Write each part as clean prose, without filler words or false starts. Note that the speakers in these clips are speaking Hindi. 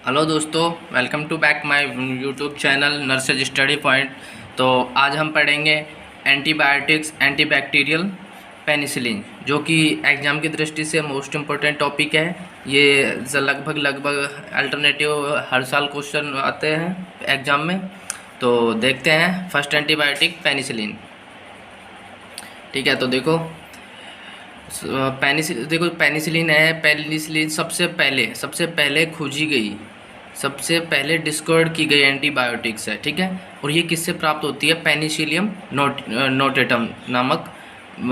हेलो दोस्तों, welcome to back my YouTube channel nurses study point. तो आज हम पढ़ेंगे एंटीबायोटिक्स एंटीबैक्टीरियल पेनिसिलिन, जो कि एग्ज़ाम की दृष्टि से मोस्ट इम्पोर्टेंट टॉपिक है। ये लगभग अल्टरनेटिव हर साल क्वेश्चन आते हैं एग्ज़ाम में। तो देखते हैं फर्स्ट एंटीबायोटिक पेनिसिलिन। ठीक है, तो देखो पेनिसिलिन है। पेनिसिलिन सबसे पहले खोजी गई, सबसे पहले डिस्कवर्ड की गई एंटीबायोटिक्स है। ठीक है, और ये किससे प्राप्त होती है? पेनिसिलियम नोटेटम नामक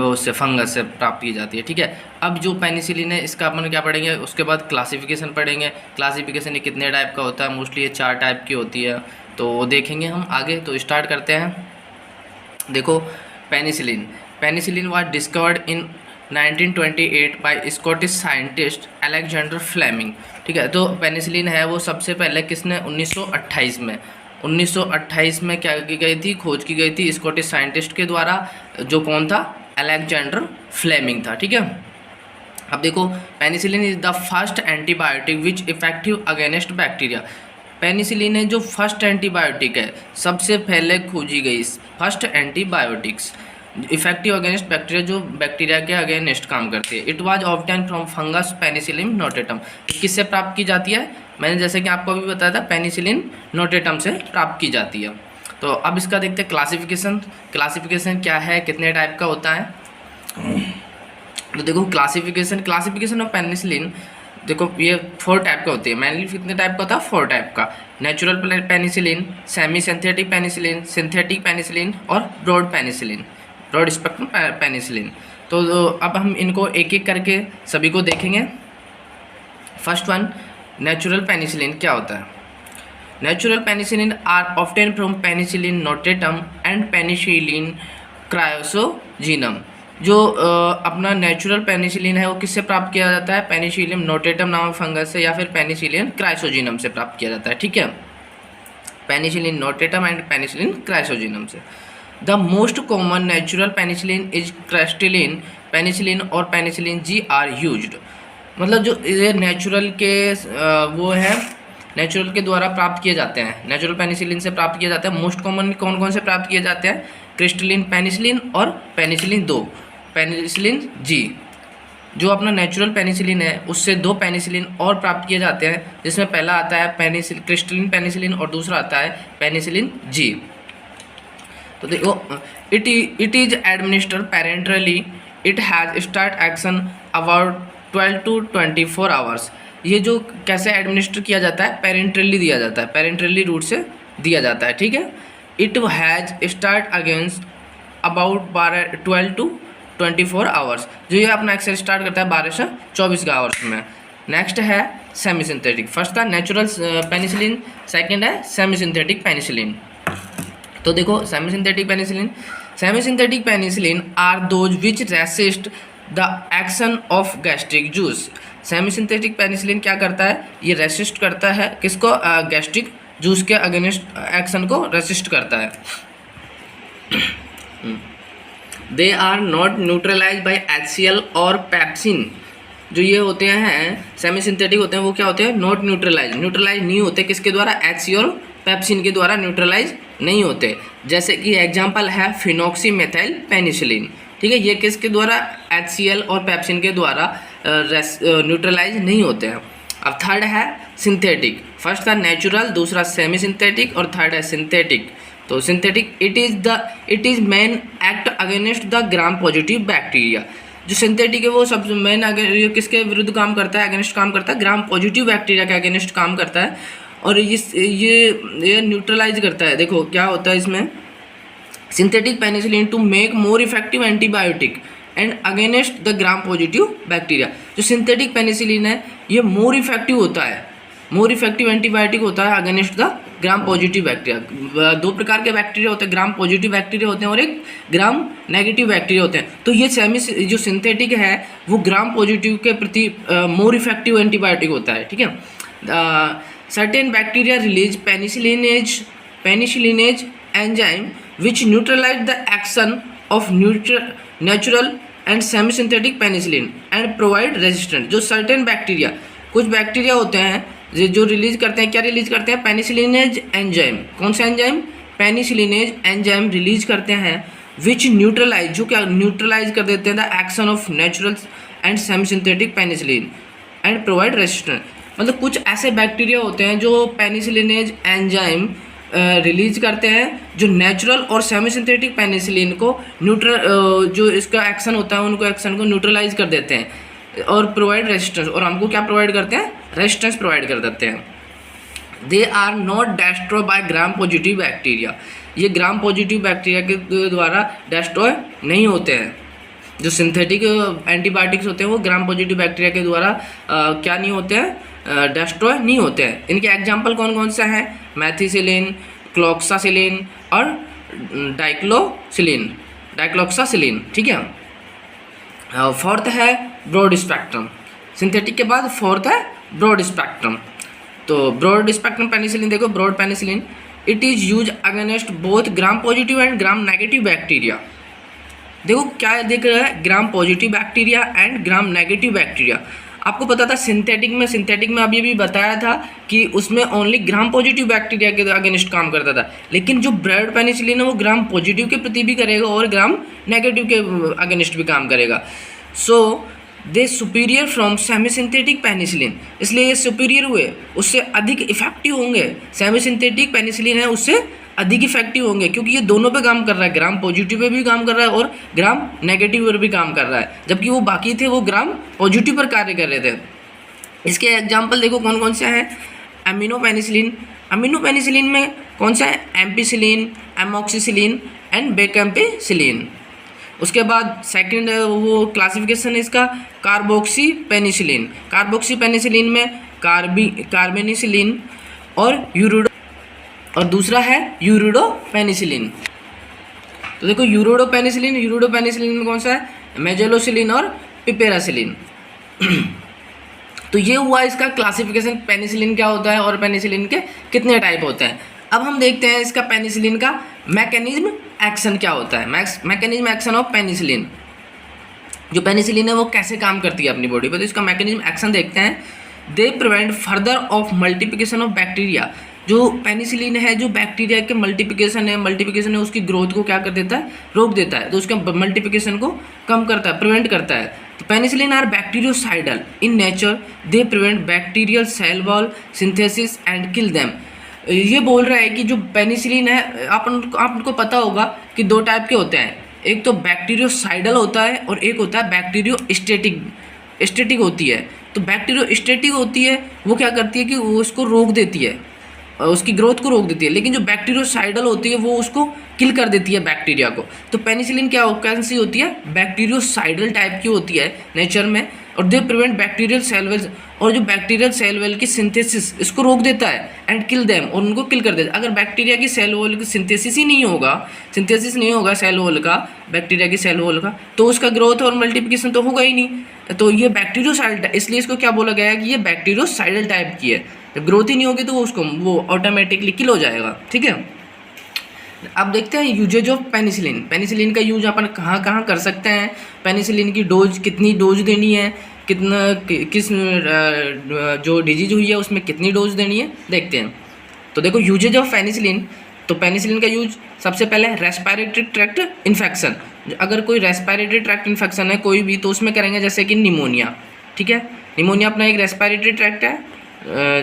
उससे फंगस से प्राप्त की जाती है। ठीक है, अब जो पेनिसिलिन है इसका अपन क्या पढ़ेंगे, उसके बाद क्लासिफिकेशन पढ़ेंगे। क्लासिफिकेशन ये कितने टाइप का होता है? मोस्टली ये 4 टाइप की होती है, तो वो देखेंगे हम आगे। तो स्टार्ट करते हैं। देखो, penicillin penicillin was discovered in 1928 by Scottish scientist Alexander Fleming. ठीक है, तो पेनिसिलिन है वो सबसे पहले किसने? 1928 में क्या की गई थी? खोज की गई थी स्कॉटिश साइंटिस्ट के द्वारा, जो कौन था? अलेक्जेंडर फ्लेमिंग था। ठीक है, अब देखो, penicillin is the first antibiotic which effective against bacteria. Penicillin है जो फर्स्ट एंटीबायोटिक है, सबसे पहले खोजी गई first antibiotics effective against bacteria, जो बैक्टीरिया के अगेंस्ट काम करती है। It was obtain from fungus penicillin notatum. किससे प्राप्त की जाती है? मैंने जैसे कि आपको अभी बताया था, पेनिसिलिन नोटेटम से प्राप्त की जाती है। तो अब इसका देखते हैं क्लासिफिकेशन क्या है, कितने टाइप का होता है। तो देखो, क्लासिफिकेशन ऑफ पेनिसिलिन, देखो ये 4 टाइप का होती है। मेनली कितने टाइप का होता है? 4 टाइप का। Natural penicillin, semi synthetic penicillin, synthetic penicillin और ब्रॉड स्पेक्ट्रम पेनिसिलिन। तो अब हम इनको एक एक करके सभी को देखेंगे। फर्स्ट वन, नेचुरल पेनिसिलिन क्या होता है? Natural penicillin are obtain from penicillin notatum and penicillin chrysogenum. जो अपना नेचुरल पेनिसिलिन है वो किससे प्राप्त किया जाता है? पेनिसिलियम नोटेटम नामक फंगस से या फिर पेनिसिलिन क्राइसोजीनम से प्राप्त किया जाता है। ठीक है, penicillin notatum and penicillin chrysogenum से। The most common natural penicillin is crystalline penicillin और पेनिसिलिन जी आर यूज्ड। मतलब जो ये नेचुरल के वो है, नेचुरल के द्वारा प्राप्त किए जाते हैं, नेचुरल पेनिसिलिन से प्राप्त किए जाते हैं। मोस्ट कॉमन कौन कौन से प्राप्त किए जाते हैं? क्रिस्टलिन पेनिसिलिन और पेनिसिलिन 2 पेनिसिलिन जी। जो अपना नेचुरल पेनिसिलिन है उससे 2 पेनिसिलिन और प्राप्त किए जाते हैं, जिसमें पहला आता है क्रिस्टलिन पेनिसिलिन और दूसरा आता है पेनिसिलिन जी। तो देखो, it is administered parenterally, it has start action about 12 to 24 hours. ये जो कैसे एडमिनिस्टर किया जाता है? पेरेंटरली दिया जाता है, पेरेंटरली रूट से दिया जाता है। ठीक है, it has start against about 12 to 24 hours. जो ये अपना एक्शन स्टार्ट करता है 12 से 24 का आवर्स में। नेक्स्ट है सेमी सिंथेटिक। फर्स्ट था नेचुरल पेनिसिलिन, सेकंड है सेमी सिंथेटिक पेनिसिलिन। तो देखो, semi synthetic penicillin are those which resist the action of gastric juice. Semi synthetic penicillin क्या करता है? ये रेसिस्ट करता है किसको? गैस्ट्रिक जूस के अगेंस्ट एक्शन को रेसिस्ट करता है। They are not neutralize by HCl और पैप्सिन। जो ये होते हैं सेमी सिंथेटिक होते हैं, वो क्या होते हैं? नॉट न्यूट्रलाइज नहीं होते। किसके द्वारा? HCl और पैप्सिन के द्वारा न्यूट्रलाइज नहीं होते। जैसे कि एग्जांपल है फिनॉक्सीमेथाइल पेनिसिलिन। ठीक है, ये किसके द्वारा? HCl और पैप्सिन के द्वारा न्यूट्रलाइज नहीं होते हैं। अब थर्ड है सिंथेटिक। फर्स्ट था नेचुरल, दूसरा सेमी सिंथेटिक और थर्ड है सिंथेटिक। तो synthetic it is main act against the gram positive bacteria. जो सिंथेटिक है वो सब मेन ये किसके विरुद्ध काम करता है? अगेंस्ट काम करता है, ग्राम पॉजिटिव बैक्टीरिया के अगेंस्ट काम करता है। और ये न्यूट्रलाइज करता है। देखो क्या होता है इसमें, synthetic penicillin to make more effective antibiotic and against the gram positive bacteria. जो सिंथेटिक पेनिसिलिन है ये मोर इफेक्टिव होता है, मोर इफेक्टिव एंटीबायोटिक होता है against the gram positive bacteria. 2 प्रकार के बैक्टीरिया होते हैं, ग्राम पॉजिटिव बैक्टीरिया होते हैं और एक ग्राम नेगेटिव बैक्टीरिया होते हैं। तो ये जो सिंथेटिक है वो ग्राम पॉजिटिव के प्रति मोर इफेक्टिव एंटीबायोटिक होता है। ठीक है, certain bacteria release penicillinase enzyme which neutralize the action of natural and semi synthetic penicillin and provide resistant. जो सर्टेन बैक्टीरिया, कुछ बैक्टीरिया होते हैं ये जो रिलीज करते हैं, क्या रिलीज करते हैं? Penicillinase enzyme. कौन सा एंजाइम? पेनिसिलिनेज एंजाइम रिलीज करते हैं विच न्यूट्रलाइज, जो क्या न्यूट्रलाइज कर देते हैं the action of natural and semi synthetic penicillin and provide resistance. मतलब कुछ ऐसे बैक्टीरिया होते हैं जो पेनिसिलिनेज एंजाइम रिलीज करते हैं जो नेचुरल और सेमी सिंथेटिक पेनिसिलिन को जो इसका एक्शन होता है उनको एक्शन को न्यूट्रलाइज कर देते हैं और प्रोवाइड रेसिस्टेंस, और हमको क्या प्रोवाइड करते हैं? रेसिस्टेंस प्रोवाइड कर देते हैं। They are not destroy by gram positive bacteria. ये ग्राम पॉजिटिव बैक्टीरिया के द्वारा डेस्ट्रॉय नहीं होते हैं। जो सिंथेटिक एंटीबायोटिक्स होते हैं वो ग्राम पॉजिटिव बैक्टीरिया के द्वारा क्या नहीं होते हैं? डेस्ट्रॉय नहीं होते हैं। इनके एग्जाम्पल कौन कौन से हैं? मैथिसिलिन, क्लोक्सासिलिन और डाइक्लोक्सासिलिन। ठीक है। फोर्थ है ब्रॉड स्पेक्ट्रम। सिंथेटिक के बाद फोर्थ है ब्रॉड स्पेक्ट्रम। तो ब्रॉड स्पेक्ट्रम पेनिसिलिन देखो, broad penicillin it is use against both gram positive and gram negative bacteria. देखो क्या दिख रहा है? Gram positive bacteria and gram negative bacteria. आपको पता था सिंथेटिक में अभी भी बताया था कि उसमें ओनली ग्राम पॉजिटिव बैक्टीरिया के अगेंस्ट काम करता था, लेकिन जो ब्रॉड पेनिसिलिन है वो ग्राम पॉजिटिव के प्रति भी करेगा और ग्राम नेगेटिव के अगेंस्ट भी काम करेगा। So they superior from semi synthetic penicillin, इसलिए ये सुपीरियर हुए, उससे अधिक इफेक्टिव होंगे। सेमी सिंथेटिक पेनिसिलिन है उससे अधिक इफेक्टिव होंगे क्योंकि ये दोनों पे काम कर रहा है, ग्राम पॉजिटिव पे भी काम कर रहा है और ग्राम नेगेटिव पर भी काम कर रहा है, जबकि वो बाकी थे वो ग्राम पॉजिटिव पर कार्य कर रहे थे। इसके एग्जाम्पल देखो कौन कौन से हैं? Amino penicillin. अमीनो पेनिसिलिन में कौन सा है? Ampicillin, amoxicillin and bacampicillin. उसके बाद सेकंड वो क्लासिफिकेशन इसका कार्बोक्सी पेनिसिलिन। कार्बोक्सी पेनिसिलिन में कार्बेनिसिलिन और दूसरा है यूरिडो पेनिसिलिन। तो देखो यूरिडो पेनिसिलिन में कौन सा है? मेजेलोसिलिन और पिपेरासिलिन। तो ये हुआ इसका क्लासिफिकेशन, पेनिसिलिन क्या होता है और पेनिसिलिन के कितने टाइप होते हैं। अब हम देखते हैं इसका पेनिसिलिन का मैकेनिज्म एक्शन क्या होता है। मैकेनिज्म एक्शन ऑफ पेनिसिलिन, जो पेनिसिलिन है वो कैसे काम करती है अपनी बॉडी पर, तो इसका मैकेनिज्म एक्शन देखते हैं। They prevent further of multiplication of bacteria. जो पेनिसिलिन है जो बैक्टीरिया के मल्टीप्लिकेशन है उसकी ग्रोथ को क्या कर देता है? रोक देता है, तो उसके मल्टीप्लिकेशन को कम करता है, प्रिवेंट करता है। तो penicillin are bacteriocidal in nature, they prevent bacterial cell wall synthesis and kill them. ये बोल रहा है कि जो पेनिसिलिन है आपको पता होगा कि दो टाइप के होते हैं, एक तो बैक्टीरियोसाइडल होता है और एक होता है बैक्टीरियोस्टेटिक होती है। तो बैक्टीरियोस्टेटिक होती है वो क्या करती है कि वो उसको रोक देती है, उसकी ग्रोथ को रोक देती है, लेकिन जो बैक्टीरियोसाइडल होती है वो उसको किल कर देती है बैक्टीरिया को। तो पेनिसिलिन कैसी होती है? बैक्टीरियोसाइडल टाइप की होती है नेचर में, और they prevent bacterial cell walls, और जो बैक्टीरियल सेल वेल की सिंथेसिस इसको रोक देता है एंड किल देम, और उनको किल कर देता है। अगर बैक्टीरिया की सेल वॉल की सिंथेसिस नहीं होगा सेल वॉल का, बैक्टीरिया की सेल वॉल का, तो उसका ग्रोथ और मल्टीप्लिकेशन तो होगा ही नहीं। तो ये बैक्टीरियोसाइडल, इसलिए इसको क्या बोला गया है कि ये बैक्टीरियोसाइडल टाइप की है। जब ग्रोथ ही नहीं होगी तो वो ऑटोमेटिकली किल हो जाएगा। ठीक है। अब देखते हैं यूजेज ऑफ पेनिसिलिन। पेनिसिलिन का यूज अपन कहाँ कहाँ कर सकते हैं, पेनिसिलिन की डोज कितनी डोज देनी है, किस जो डिजीज हुई है उसमें कितनी डोज देनी है, देखते हैं। तो देखो यूजेज ऑफ पेनिसिलिन, तो पेनिसिलिन का यूज सबसे पहले रेस्पिरेटरी ट्रैक्ट इन्फेक्शन। अगर कोई रेस्पिरेटरी ट्रैक्ट इन्फेक्शन है कोई भी, तो उसमें करेंगे जैसे कि निमोनिया। ठीक है, निमोनिया अपना एक रेस्पिरेटरी ट्रैक्ट है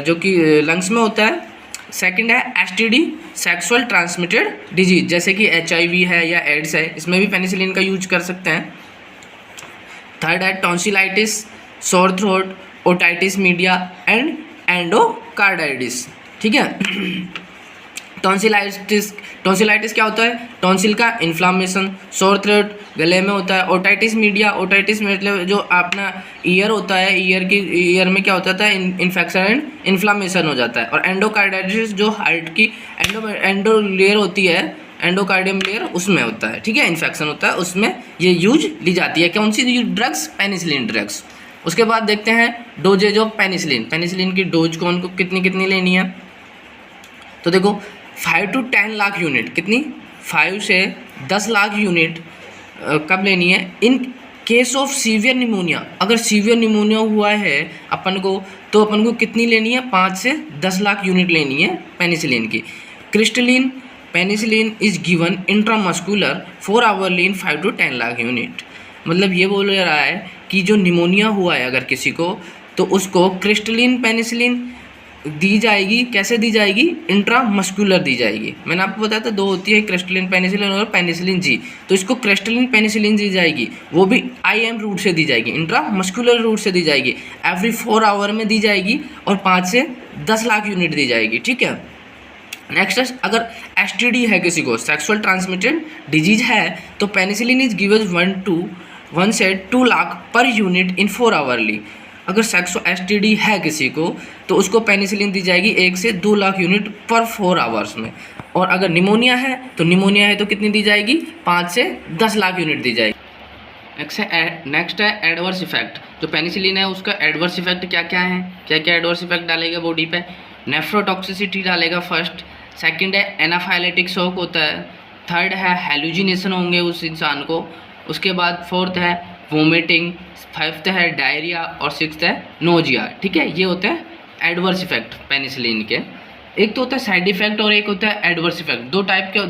जो कि लंग्स में होता है। सेकंड है एसटीडी, सेक्सुअल ट्रांसमिटेड डिजीज, जैसे कि HIV है या एड्स है, इसमें भी पेनिसिलिन का यूज कर सकते हैं। थर्ड है tonsillitis, sore throat, otitis media and endocarditis. ठीक है। टॉन्सिलाइटिस क्या होता है? टॉन्सिल का इन्फ्लामेशन। सोर थ्रोट गले में होता है। ओटाइटिस मीडिया मतलब जो अपना ईयर होता है, ईयर में क्या होता है? इन्फेक्शन एंड इन्फ्लामेशन हो जाता है। और एंडोकार्डाइटिस जो हार्ट की एंडो लेयर होती है, एंडोकार्डियम लेयर, उसमें होता है। ठीक है, इन्फेक्शन होता है, उसमें ये यूज ली जाती है। कौन सी ड्रग्स? Penicillin drugs. उसके बाद देखते हैं डोजेज ऑफ पेनिसिलिन। पेनिसिलिन की डोज कौन को कितनी लेनी है, तो देखो 5 to 10 लाख यूनिट, कितनी? 5 से 10 लाख यूनिट कब लेनी है? In case of severe pneumonia, अगर सीवियर निमोनिया हुआ है अपन को, तो अपन को कितनी लेनी है, 5 से 10 लाख यूनिट लेनी है पेनिसिलिन की। Crystalline penicillin is given intramuscular for hourly in 5 to 10 lakh unit. मतलब ये बोल रहा है कि जो निमोनिया हुआ है अगर किसी को, तो उसको क्रिस्टलिन पेनिसिलिन दी जाएगी। कैसे दी जाएगी, इंट्रामस्कुलर दी जाएगी। मैंने आपको बताया था 2 होती है, क्रिस्टलिन पेनिसिलिन और पेनिसिलिन जी। तो इसको क्रिस्टलिन पेनिसिलिन दी जाएगी, वो भी IM रूट से दी जाएगी, इंट्रामस्कुलर रूट से दी जाएगी, एवरी 4 आवर में दी जाएगी और 5 से 10 लाख यूनिट दी जाएगी। ठीक है। नेक्स्ट, अगर STD है किसी को, सेक्सुअल ट्रांसमिटेड डिजीज है, तो पेनिसिलिन इज गिवन 1 से 2 lakh per unit in 4 hourly. अगर STD है किसी को, तो उसको पेनिसिलिन दी जाएगी 1 से 2 लाख यूनिट पर 4 आवर्स में। और अगर निमोनिया है तो कितनी दी जाएगी, 5 से 10 लाख यूनिट दी जाएगी। नेक्स्ट है एडवर्स इफेक्ट। जो पेनिसिलिन है उसका एडवर्स इफेक्ट क्या क्या है, क्या क्या एडवर्स इफेक्ट डालेगा बॉडी पे। नेफ्रोटॉक्सिसिटी डालेगा फर्स्ट, सेकंड है एनाफाइलेटिक शॉक होता है, थर्ड है हेलुजिनेशन होंगे उस इंसान को, उसके बाद फोर्थ है वोमिटिंग, फिफ्थ है डायरिया और सिक्स्थ है नोजिया। ठीक है, ये होते हैं एडवर्स इफेक्ट पेनिसिलिन के। एक तो होता है साइड इफेक्ट और एक होता है एडवर्स इफेक्ट।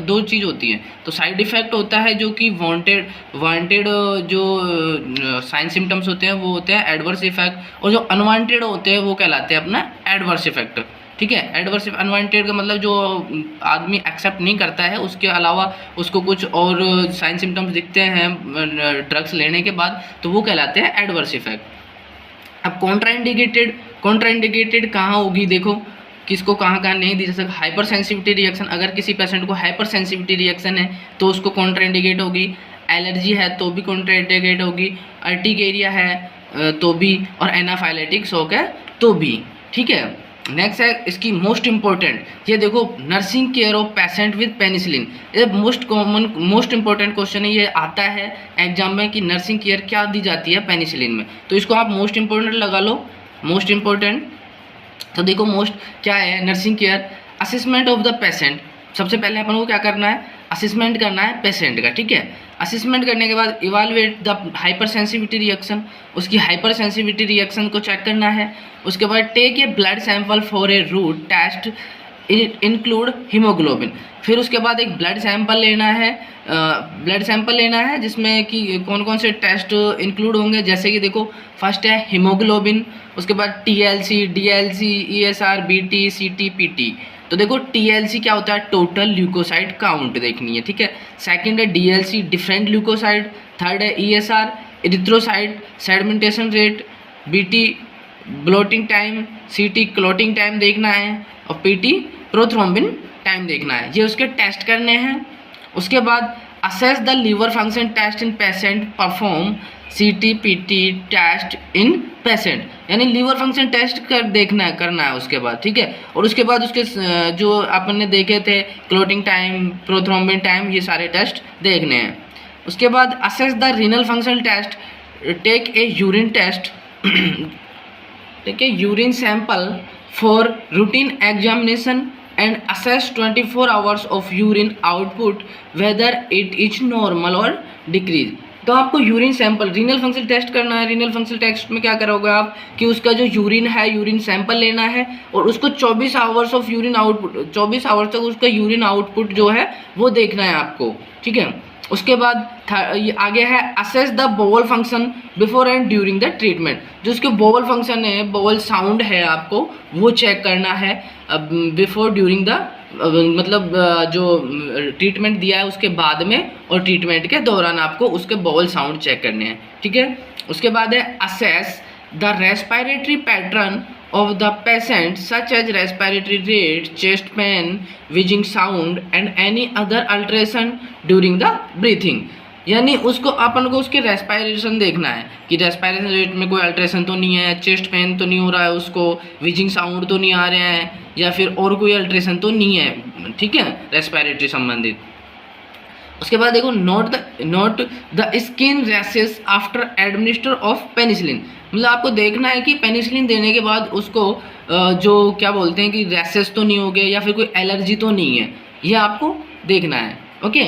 दो चीज़ होती हैं। तो साइड इफेक्ट होता है जो कि वांटेड जो साइन सिम्टम्स होते हैं वो होते हैं एडवर्स इफेक्ट, और जो अनवांटेड होते हैं वो कहलाते हैं अपना एडवर्स इफेक्ट। ठीक है, एडवर्स अनवांटेड का मतलब जो आदमी एक्सेप्ट नहीं करता है, उसके अलावा उसको कुछ और साइन सिम्टम्स दिखते हैं ड्रग्स लेने के बाद, तो वो कहलाते हैं एडवर्स इफेक्ट। अब कॉन्ट्राइंडिकेटेड कहाँ होगी, देखो किसको कहाँ कहाँ नहीं दी जा सकता। हाइपर सेंसिटिविटी रिएक्शन, अगर किसी पेशेंट को हाइपर सेंसिटिविटी रिएक्शन है तो उसको कॉन्ट्राइंडिकेट होगी। एलर्जी है तो भी कॉन्ट्राइंडिकेट होगी, अर्टिकेरिया है तो भी, और एनाफाइलेटिक शॉक है तो भी। ठीक है। नेक्स्ट है इसकी मोस्ट इंपॉर्टेंट, ये देखो nursing care of patient with penicillin. ये मोस्ट इंपॉर्टेंट क्वेश्चन है, ये आता है एग्जाम में कि नर्सिंग केयर क्या दी जाती है पेनिसिलिन में, तो इसको आप मोस्ट इंपॉर्टेंट लगा लो, मोस्ट इंपॉर्टेंट। तो देखो मोस्ट क्या है, nursing care assessment of the patient. सबसे पहले अपन को क्या करना है, असेसमेंट करना है पेशेंट का। ठीक है, असेसमेंट करने के बाद evaluate the hyper sensitivity reaction, उसकी हाइपर सेंसिटिविटी रिएक्शन को चेक करना है। उसके बाद take a blood sample for a route test include haemoglobin. फिर उसके बाद एक ब्लड सैंपल लेना है जिसमें कि कौन कौन से टेस्ट इंक्लूड होंगे, जैसे कि देखो फर्स्ट है हीमोग्लोबिन, उसके बाद TLC, DLC, ESR, BT, CT, PT। तो देखो TLC क्या होता है, टोटल ल्यूकोसाइड काउंट देखनी है। ठीक है। सेकंड है DLC, डिफरेंट ल्यूकोसाइड। थर्ड है ESR, erythrocyte sedimentation rate. BT, blotting time. CT, clotting time देखना है, और PT, प्रोथ्रोम्बिन टाइम देखना है। ये उसके टेस्ट करने हैं। उसके बाद assess the liver function test in patient, perform CT, PT test in patient, यानी लीवर फंक्शन टेस्ट करना है उसके बाद। ठीक है। और उसके बाद उसके जो अपन ने देखे थे क्लॉटिंग टाइम, प्रोथ्रोम्बिन टाइम, ये सारे टेस्ट देखने हैं। उसके बाद assess the renal function test, take a urine test, take a urine sample for routine examination and assess 24 hours of urine output whether it is normal or decrease। तो आपको urine sample, renal function test करना है। रीनल फंक्शन टेस्ट में क्या करोगे आप कि उसका जो यूरिन है, यूरिन सैंपल लेना है और उसको 24 hours of urine output, 24 hours तक उसका यूरिन आउटपुट जो है वो देखना है आपको। ठीक है। उसके बाद आगे है assess the bowel function before and during the treatment. जो उसके बोवल फंक्शन है, बोवल साउंड है, आपको वो चेक करना है बिफोर ड्यूरिंग द, मतलब जो ट्रीटमेंट दिया है उसके बाद में और ट्रीटमेंट के दौरान आपको उसके बोवल साउंड चेक करने हैं। ठीक है। उसके बाद है assess the respiratory pattern of the patient such as respiratory rate, chest pain, wheezing sound and any other alteration during the breathing। यानी उसको अपन को उसके रेस्पिरेशन देखना है कि रेस्पिरेशन रेट में कोई अल्ट्रेशन तो नहीं है, चेस्ट पेन तो नहीं हो रहा है उसको, विजिंग साउंड तो नहीं आ रहे हैं, या फिर और कोई अल्ट्रेशन तो नहीं है। ठीक है, रेस्पिरेटरी संबंधित। उसके बाद देखो note the skin rashes after administer of penicillin. मतलब आपको देखना है कि पेनिसिलिन देने के बाद उसको जो क्या बोलते हैं कि रैशेस तो नहीं हो गए या फिर कोई एलर्जी तो नहीं है, ये आपको देखना है। ओके।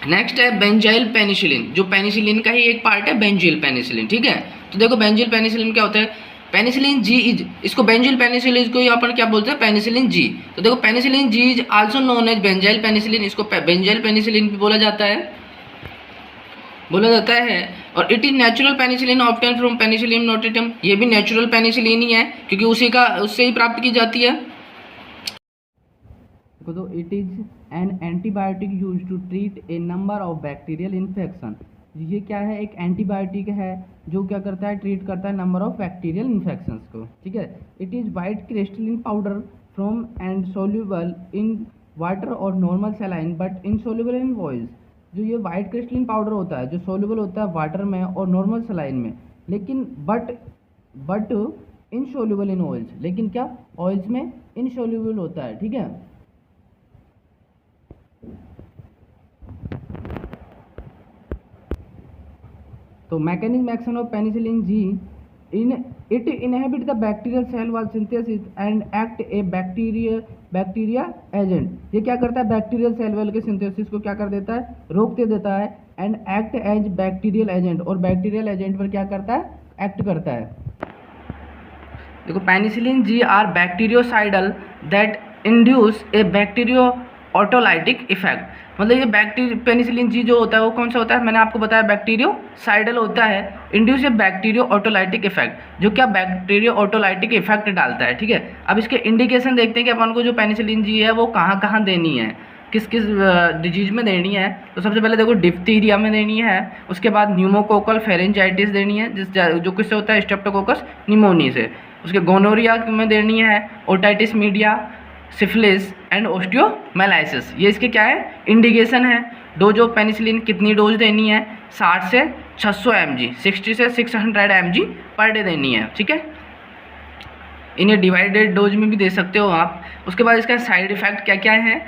नेक्स्ट है बेंजाइल पेनिसिलिन, जो पेनिसिलिन का ही एक पार्ट है बेंजाइल पेनिसिलिन, ठीक है। तो देखो बेंजाइल पेनिसिलिन क्या होता है, पेनिसिलिन जी इज, इसको बेंजाइल पेनिसिलिन को अपन क्या बोलते हैं, पेनिसिलिन जी। तो देखो penicillin G is also known as benzyl penicillin, इसको बेंजाइल पेनिसिलिन भी बोला जाता है, और it is natural penicillin obtain from penicillium notatum, ये भी नेचुरल पेनिसिलिन ही है क्योंकि उससे ही प्राप्त की जाती है। तो it is an antibiotic use to treat a number of bacterial infection, ये क्या है, एक एंटीबायोटिक है जो क्या करता है, ट्रीट करता है नंबर ऑफ बैक्टीरियल इन्फेक्शंस को, ठीक है। It is white crystalline powder from and soluble in water और normal saline but insoluble in oils, जो ये वाइट क्रिस्टलिन पाउडर होता है जो सोल्यूबल होता है वाटर में और नॉर्मल सलाइन में, लेकिन बट इनसोल्यूबल इन ऑयल्स, लेकिन क्या ऑयल्स में इनसोल्यूबल होता है, ठीक है। तो mechanism action of penicillin G, it inhibit the bacterial cell wall synthesis and act a bacteria agent, ये क्या करता है, बैक्टीरियल सेल वॉल के सिंथेसिस को क्या कर देता है, रोक दे देता है, and act as bacterial agent, और बैक्टीरियल एजेंट पर क्या करता है, एक्ट करता है। देखो penicillin G are bacteriocidal that induce a bacterio autolytic effect, मतलब ये पेनिसिलिन जी जो होता है वो कौन सा होता है, मैंने आपको बताया बैक्टीरियोसाइडल होता है, induce a bacterio autolytic effect, जो क्या बैक्टीरियो ऑटोलाइटिक इफेक्ट डालता है, ठीक है। अब इसके इंडिकेशन देखते हैं कि अपन को जो पेनिसिलिन जी है वो कहाँ कहाँ देनी है, किस किस डिजीज में देनी है। तो सबसे पहले देखो डिप्थीरिया में देनी है, उसके बाद न्यूमोकोकल फेरेंजाइटिस देनी है जो किससे होता है, स्ट्रेप्टोकोकस निमोनी से, उसके गोनोरिया में देनी है, ओटाइटिस मीडिया, सिफिलिस एंड ओस्टियोमाइलाइसिस, ये इसके क्या है, इंडिकेशन है। डोज ऑफ पेनिसिलिन कितनी डोज देनी है, 60 से 600 mg, 60 से 600 mg पर डे देनी है, ठीक है। इन्हें डिवाइडेड डोज में भी दे सकते हो आप। उसके बाद इसका साइड इफेक्ट क्या क्या है,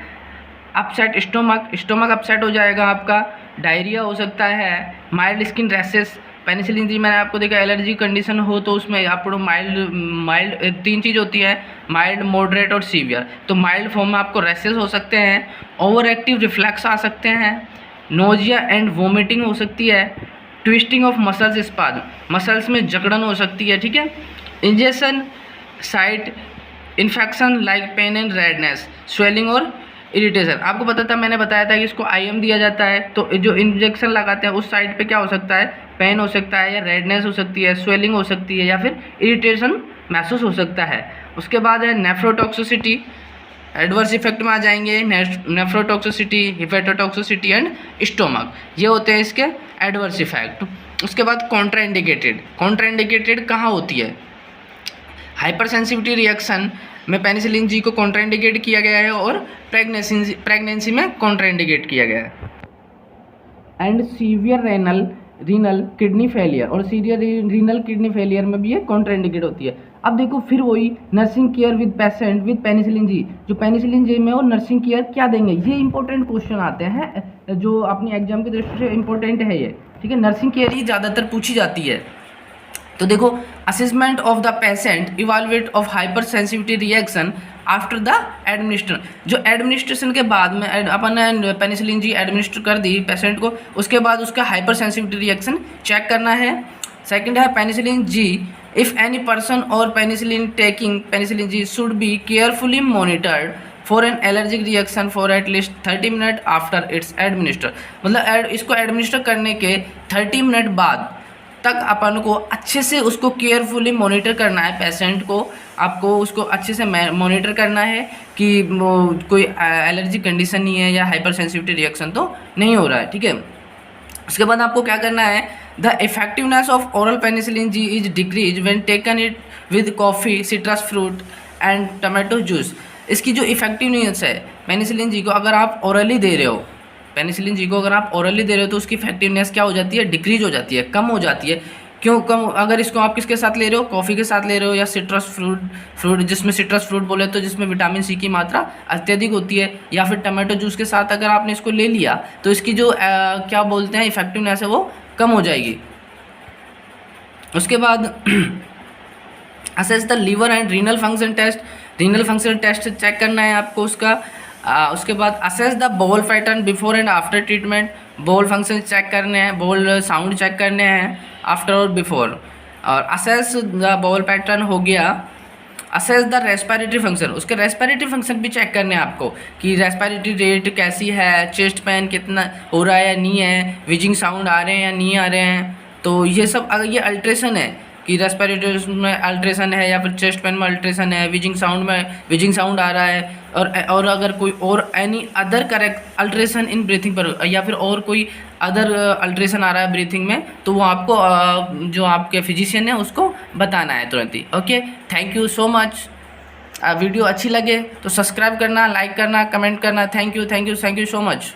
अपसेट स्टोमक अपसेट हो जाएगा आपका, डायरिया हो सकता है, mild skin rashes, penicillin G मैंने आपको देखा एलर्जी कंडीशन हो तो उसमें आपको माइल्ड 3 चीज़ होती है, माइल्ड, मॉडरेट और सीवियर। तो माइल्ड फॉर्म में आपको रैशेस हो सकते हैं, ओवर एक्टिव रिफ्लेक्स आ सकते हैं, नोजिया एंड वोमिटिंग हो सकती है, twisting of muscles spasm, muscles में जकड़न हो सकती है, ठीक है। Injection site infection like pain and redness, swelling और इरिटेशन, आपको पता था, मैंने बताया था कि इसको IM दिया जाता है, तो जो इंजेक्शन लगाते हैं उस साइड पे क्या हो सकता है, पेन हो सकता है या रेडनेस हो सकती है, स्वेलिंग हो सकती है या फिर इरिटेशन महसूस हो सकता है। उसके बाद है नेफ्रोटॉक्सिसिटी, एडवर्स इफेक्ट में आ जाएंगे नेफ्रोटॉक्सिसिटी, हिपेटोटॉक्सिसिटी एंड स्टोमक, ये होते हैं इसके एडवर्स इफेक्ट। उसके बाद कॉन्ट्राइंडिकेटेड कहाँ होती है, हाइपर सेंसिटिविटी रिएक्शन में पेनिसिलिन जी को कॉन्ट्राइंडिकेट किया गया है और प्रेगनेंसी में कॉन्ट्राइंडिकेट किया गया है। And severe renal kidney failure, और सीवियर रीनल किडनी फेलियर में भी ये कॉन्ट्राइंडिकेट होती है। अब देखो फिर वही nursing care with patient with penicillin G, जो पेनिसिलिन जी में वो नर्सिंग केयर क्या देंगे, ये इंपॉर्टेंट क्वेश्चन आते हैं जो अपनी एग्जाम की दृष्टि से इंपॉर्टेंट है ये, ठीक है। नर्सिंग केयर ही ज़्यादातर पूछी जाती है। तो देखो assessment of the patient, evaluate of hyper sensitivity reaction after the administration, जो एडमिनिस्ट्रेशन के बाद में अपन ने पेनिसिलिन जी एडमिनिस्टर कर दी पेशेंट को, उसके बाद उसका हाइपर सेंसिटिविटी रिएक्शन चेक करना है। सेकंड है penicillin G, if any person और penicillin taking penicillin G should be carefully monitored for an allergic reaction for at least 30 minute after its administer, मतलब इसको एडमिनिस्टर करने के 30 मिनट बाद तक अपन को अच्छे से उसको केयरफुली मॉनिटर करना है, पेशेंट को आपको उसको अच्छे से मॉनिटर करना है कि वो कोई एलर्जी कंडीशन नहीं है या हाइपर सेंसिटिविटी रिएक्शन तो नहीं हो रहा है, ठीक है। उसके बाद आपको क्या करना है, the effectiveness of oral penicillin G is decrease when taken it with coffee, citrus fruit and tomato juice, इसकी जो इफेक्टिवनेस है पेनिसिलिन जी को अगर आप ओरली दे रहे हो, पेनिसिलिन जी को अगर आप ओरली दे रहे हो तो उसकी इफेक्टिवनेस क्या हो जाती है, डिक्रीज हो जाती है, कम हो जाती है। क्यों कम, अगर इसको आप किसके साथ ले रहे हो, कॉफ़ी के साथ ले रहे हो या सिट्रस फ्रूट जिसमें सिट्रस फ्रूट बोले तो जिसमें विटामिन सी की मात्रा अत्यधिक होती है, या फिर टमाटो जूस के साथ अगर आपने इसको ले लिया तो इसकी जो क्या बोलते हैं इफेक्टिवनेस है वो कम हो जाएगी। उसके बाद assess the liver and renal function test, renal function test check करना है आपको उसका, उसके बाद assess the bowel pattern before and after treatment, bowel function check करने हैं, बॉल साउंड चेक करने हैं आफ्टर और बिफोर। और असेस द बॉल पैटर्न हो गया। असेस द रेस्पिरेटरी फंक्शन, उसके रेस्पिरेटरी फंक्शन भी चेक करने हैं आपको कि रेस्पिरेटरी रेट कैसी है, चेस्ट पेन कितना हो रहा है या नहीं है, विजिंग साउंड आ रहे हैं या नहीं आ रहे हैं। तो ये सब अगर ये अल्ट्रेशन है कि रेस्पिरेटरी में अल्ट्रेशन है या फिर चेस्ट पेन में अल्ट्रेशन है, विजिंग साउंड में विजिंग साउंड आ रहा है, और अगर कोई और any other correct alteration in breathing पर या फिर और कोई अदर अल्ट्रेशन आ रहा है ब्रीथिंग में, तो वो आपको जो आपके फिजिशियन है उसको बताना है तुरंत ही। Okay, thank you so much. Video अच्छी लगे तो सब्सक्राइब करना, लाइक करना, कमेंट करना। Thank you so much.